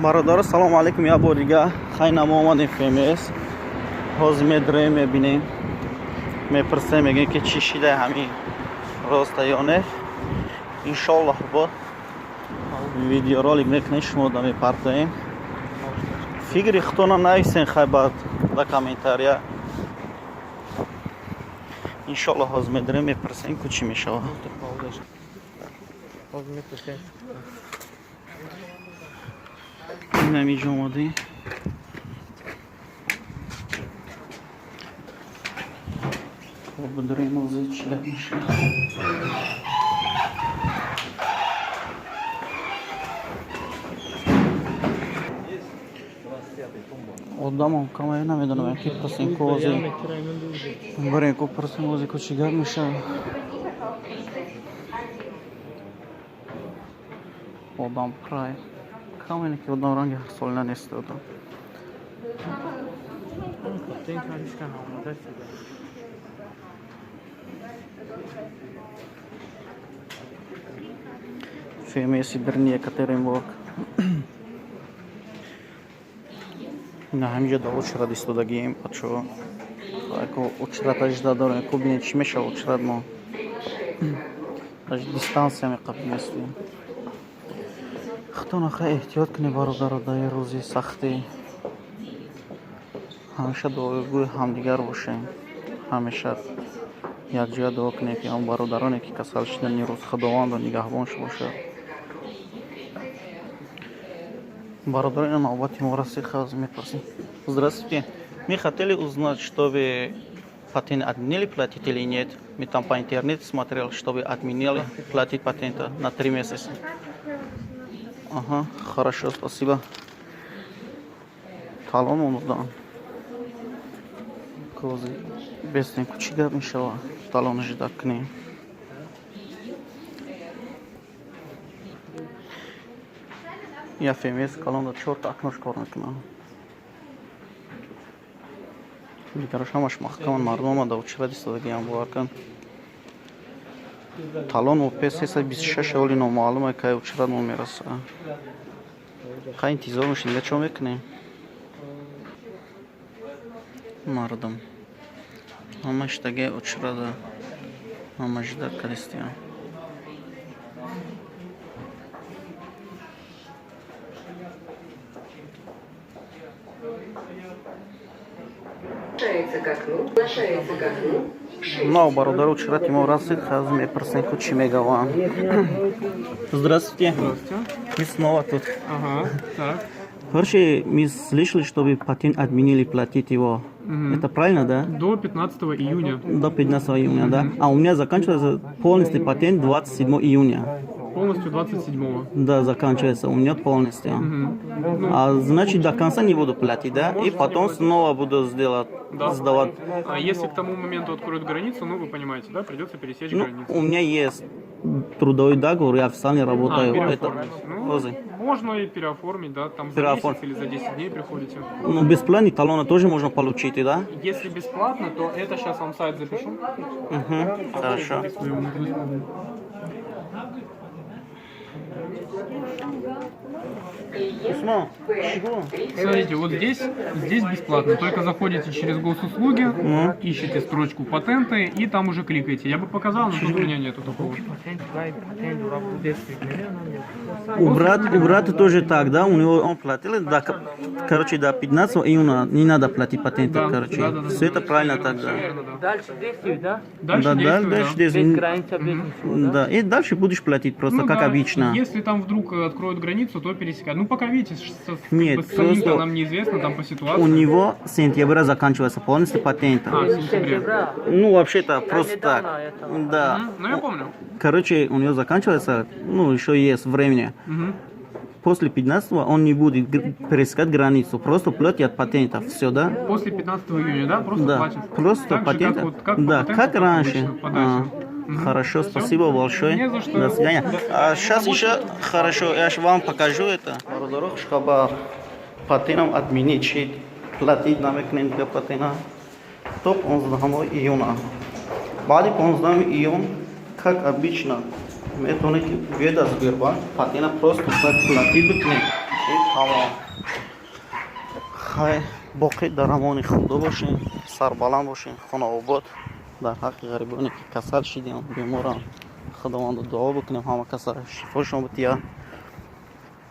برادر سلام علیکم. یا بار دیگه خیلی ما اومدیم فیمس حاضر میدریم میبینیم میپرسیم میگیم که چی شده همین راسته یا نه. انشالله با ویدیو رولик میکنیم شما دا میپرتاییم. فکر اختونا نویسین خیلی بعد در کامنتاریا. انشالله حاضر میدریم میپرسیم که چی میشه. اینجا اومدیم بدریم موضوع چی میشه. آدم کاملا نمیدونم که پرسیم کوزی برای کو پرسیم موضوع کو چیکار میشه. آدم پرای کاملا که آدم رنگ سال نیست آدم. فیمیسی برنی Екатеринбург. نه همینجا دا очередь ایستادگیم بچه‌ها. اگه очередь اجدا داریم که ببینید چی میشه очередь ما. از دیستانسی می قبل میستیم. خودتون خیلی احتیاط کنید برادر در روزی سختی. همیشه دعاگوی همدیگر باشیم. همیشه یک جا دعا کنید که اون برادرانی که کسل شدن این روز خداوند و نگهبانش باشه. Бародарина на обати мораси хаз мепросим. Здравствуйте. Мы хотели узнать, что вы патент отменили, платить или нет. Мы там по интернету смотрели, что вы отменили платить патента на 3 месяца. Ага, хорошо, спасибо. Талон он дан. Козы. Без них кучига мешала. Талон ждать к ней. Я фемес калон чорт акнош кор мекунам. Дигараш ҳамаш маҳкаман мардума да очередь истодагиам боваркан. Талон у 526 оли номаълуме кай очередь мо мераса. Қай интизор мешин ля чо мекунем? Мардум. Ҳамаш таге очереда. Ҳамаш дар калистиям. Ну, бародару вчера ему рассыт, хаз мне просынку чимегава. Здравствуйте. Здравствуйте. Мы снова тут. Ага, так. Короче, мы слышали, что вы патент отменили платить его. Это правильно, да? До 15 июня. До 15 июня, да? А у меня заканчивается полностью патент 27 июня. Полностью 27-го. Да, заканчивается у меня полностью. А значит, до конца не буду платить, да? И потом снова буду сдавать. А если к тому моменту откроют границу, ну вы понимаете, да, придется пересечь Ну, границу. у меня есть трудовой договор, я официально работаю. Переоформить. Розы. Можно и переоформить, да, там за месяц или за 10 дней приходите. Ну, бесплатный талон тоже можно получить, да? Если бесплатно, то это сейчас вам сайт запишу. Хорошо. Смотрите, вот здесь бесплатно. Только заходите через госуслуги, ищите строчку патенты и там уже кликаете. Я бы показал, но тут у меня нету такого. У брата тоже так, да? У него он платил, да, короче, до 15 июня не надо платить патенты, Да, короче. да. Все это правильно так, да? Дальше действует, да? Дальше действует, да. Без границы, без ничего, Да, и дальше будешь платить просто, Ну как да, обычно. Если там вдруг откроют границу, то пересекать. Ну пока видите, Нет, с самим-то просто нам неизвестно там по ситуации. У него с сентября заканчивается полностью патент. В сентябре. Ну, вообще-то, просто так. Да. Ну я помню. Короче, у него заканчивается, ну, еще есть времени. После 15-го он не будет пересекать границу, просто платит от патентов, все, да? После 15 июня, да? Просто Да, платит. просто Так же, патент. как вот, как по Да, патенту, как раньше. обычно, подача. Хорошо, спасибо большое. Не за что. До свидания. А сейчас еще хорошо, я же вам покажу это. Бародарок шкабар. Патентом отменить, платить намекнем для патента. То 15 июня. بعد 15 июня, как обычно, мы тоники веда Сбербанк, патента просто платить букне. تمام. خیر باقی در امان خدا باشین، سربلند باشین، خانه آباد. در حق غریبانی که کسل شدیم، بیماران، خداوند دعا بکنیم همه کسا شفاشون بتیا.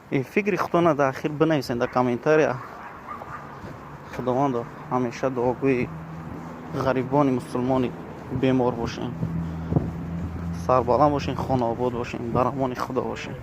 این فکر خودتون در اخیر بنویسین در کامنتاریا. خداوند همیشه دعاگوی غریبان مسلمانی بیمار باشین، سربلند باشین، خانه آباد باشین، در امان خدا باشین.